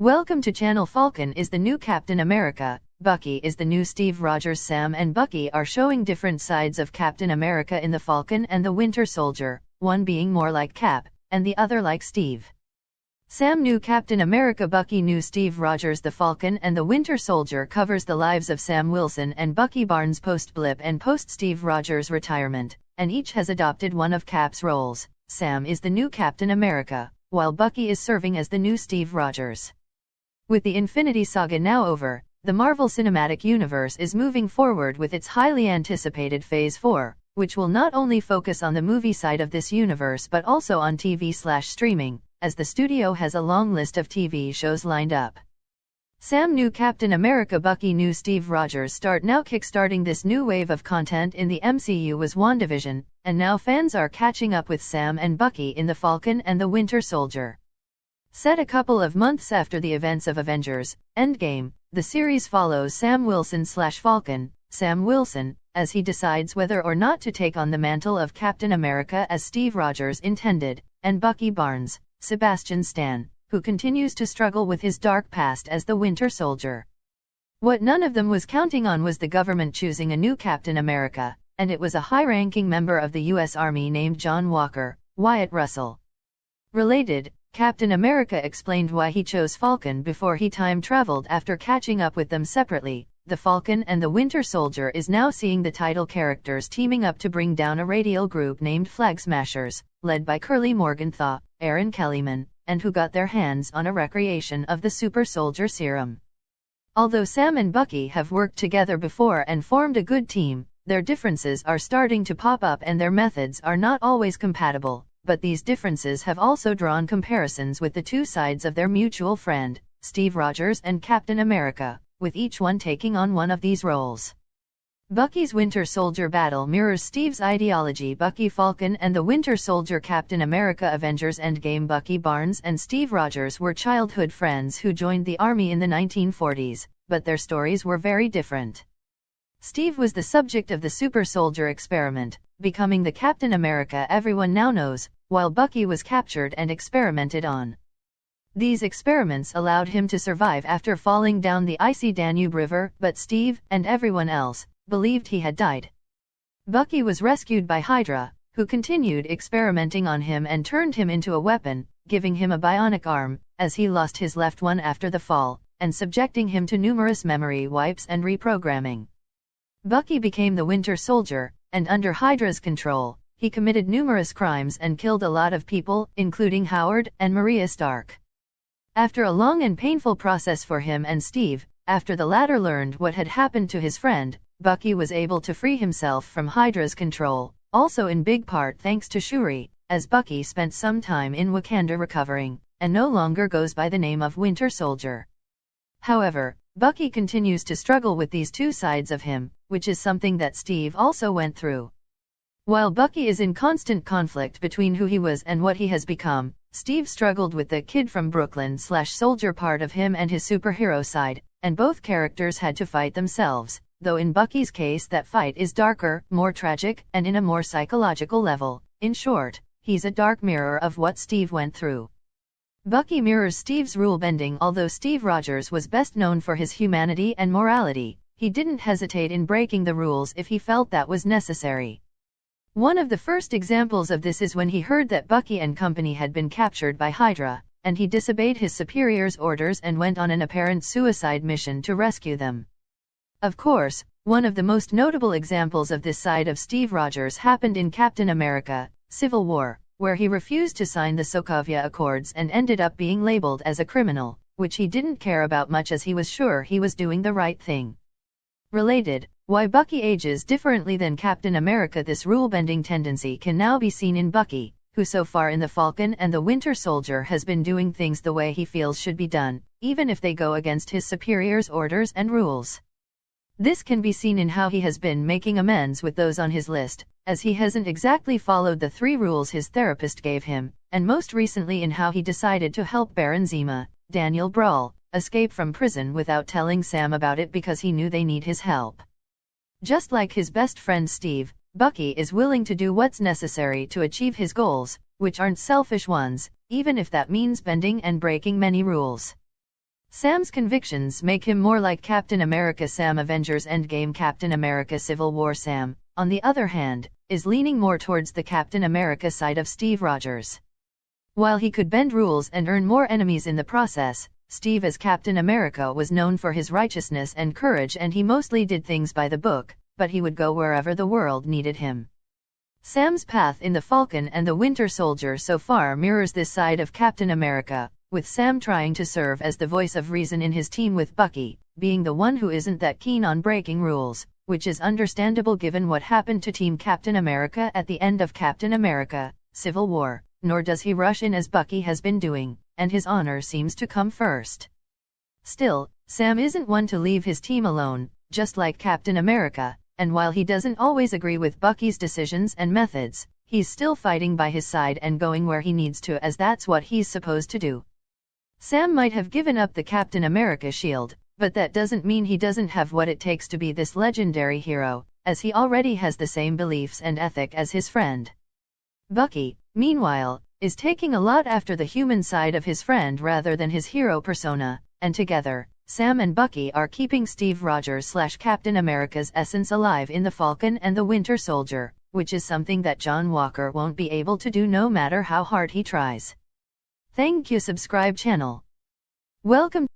Welcome to channel. Falcon is the new Captain America, Bucky is the new Steve Rogers. Sam and Bucky are showing different sides of Captain America in the Falcon and the Winter Soldier, one being more like Cap, and the other like Steve. Sam knew Captain America, Bucky knew Steve Rogers. The Falcon and the Winter Soldier covers the lives of Sam Wilson and Bucky Barnes post-blip and post-Steve Rogers retirement, and each has adopted one of Cap's roles. Sam is the new Captain America, while Bucky is serving as the new Steve Rogers. With the Infinity Saga now over, the Marvel Cinematic Universe is moving forward with its highly anticipated Phase 4, which will not only focus on the movie side of this universe but also on TV/streaming, as the studio has a long list of TV shows lined up. Sam knew Captain America, Bucky knew Steve Rogers. Start now. Kickstarting this new wave of content in the MCU was WandaVision, and now fans are catching up with Sam and Bucky in the Falcon and the Winter Soldier. Set a couple of months after the events of Avengers: Endgame, the series follows Sam Wilson/Falcon, Sam Wilson, as he decides whether or not to take on the mantle of Captain America as Steve Rogers intended, and Bucky Barnes, Sebastian Stan, who continues to struggle with his dark past as the Winter Soldier. What none of them was counting on was the government choosing a new Captain America, and it was a high-ranking member of the U.S. Army named John Walker, Wyatt Russell. Related, Captain America explained why he chose Falcon before he time-traveled after catching up with them separately. The Falcon and the Winter Soldier is now seeing the title characters teaming up to bring down a radial group named Flag Smashers, led by Curly Morgenthau, Aaron Kellyman, and who got their hands on a recreation of the Super Soldier Serum. Although Sam and Bucky have worked together before and formed a good team, their differences are starting to pop up and their methods are not always compatible, but these differences have also drawn comparisons with the two sides of their mutual friend, Steve Rogers and Captain America, with each one taking on one of these roles. Bucky's Winter Soldier battle mirrors Steve's ideology. Bucky Falcon and the Winter Soldier Captain America Avengers Endgame. Bucky Barnes and Steve Rogers were childhood friends who joined the army in the 1940s, but their stories were very different. Steve was the subject of the Super Soldier experiment, becoming the Captain America everyone now knows, while Bucky was captured and experimented on. These experiments allowed him to survive after falling down the icy Danube River, but Steve, and everyone else, believed he had died. Bucky was rescued by Hydra, who continued experimenting on him and turned him into a weapon, giving him a bionic arm, as he lost his left one after the fall, and subjecting him to numerous memory wipes and reprogramming. Bucky became the Winter Soldier, and under Hydra's control, he committed numerous crimes and killed a lot of people, including Howard and Maria Stark. After a long and painful process for him and Steve, after the latter learned what had happened to his friend, Bucky was able to free himself from Hydra's control, also in big part thanks to Shuri, as Bucky spent some time in Wakanda recovering, and no longer goes by the name of Winter Soldier. However, Bucky continues to struggle with these two sides of him, which is something that Steve also went through. While Bucky is in constant conflict between who he was and what he has become, Steve struggled with the kid from Brooklyn/soldier part of him and his superhero side, and both characters had to fight themselves, though in Bucky's case that fight is darker, more tragic, and in a more psychological level. In short, he's a dark mirror of what Steve went through. Bucky mirrors Steve's rule-bending. Although Steve Rogers was best known for his humanity and morality, he didn't hesitate in breaking the rules if he felt that was necessary. One of the first examples of this is when he heard that Bucky and company had been captured by Hydra, and he disobeyed his superior's orders and went on an apparent suicide mission to rescue them. Of course, one of the most notable examples of this side of Steve Rogers happened in Captain America: Civil War, where he refused to sign the Sokovia Accords and ended up being labeled as a criminal, which he didn't care about much as he was sure he was doing the right thing. Related, why Bucky ages differently than Captain America. This rule-bending tendency can now be seen in Bucky, who so far in the Falcon and the Winter Soldier has been doing things the way he feels should be done, even if they go against his superior's orders and rules. This can be seen in how he has been making amends with those on his list, as he hasn't exactly followed the 3 rules his therapist gave him, and most recently in how he decided to help Baron Zemo, Daniel Brawl, escape from prison without telling Sam about it because he knew they need his help. Just like his best friend Steve, Bucky is willing to do what's necessary to achieve his goals, which aren't selfish ones, even if that means bending and breaking many rules. Sam's convictions make him more like Captain America Sam Avengers Endgame. Captain America Civil War Sam, on the other hand, is leaning more towards the Captain America side of Steve Rogers. While he could bend rules and earn more enemies in the process, Steve as Captain America was known for his righteousness and courage, and he mostly did things by the book, but he would go wherever the world needed him. Sam's path in the Falcon and the Winter Soldier so far mirrors this side of Captain America, with Sam trying to serve as the voice of reason in his team with Bucky, being the one who isn't that keen on breaking rules, which is understandable given what happened to Team Captain America at the end of Captain America: Civil War, nor does he rush in as Bucky has been doing, and his honor seems to come first. Still, Sam isn't one to leave his team alone, just like Captain America, and while he doesn't always agree with Bucky's decisions and methods, he's still fighting by his side and going where he needs to, as that's what he's supposed to do. Sam might have given up the Captain America shield, but that doesn't mean he doesn't have what it takes to be this legendary hero, as he already has the same beliefs and ethic as his friend. Bucky, meanwhile, is taking a lot after the human side of his friend rather than his hero persona, and together, Sam and Bucky are keeping Steve Rogers / Captain America's essence alive in the Falcon and the Winter Soldier, which is something that John Walker won't be able to do no matter how hard he tries. Thank you. Subscribe channel. Welcome.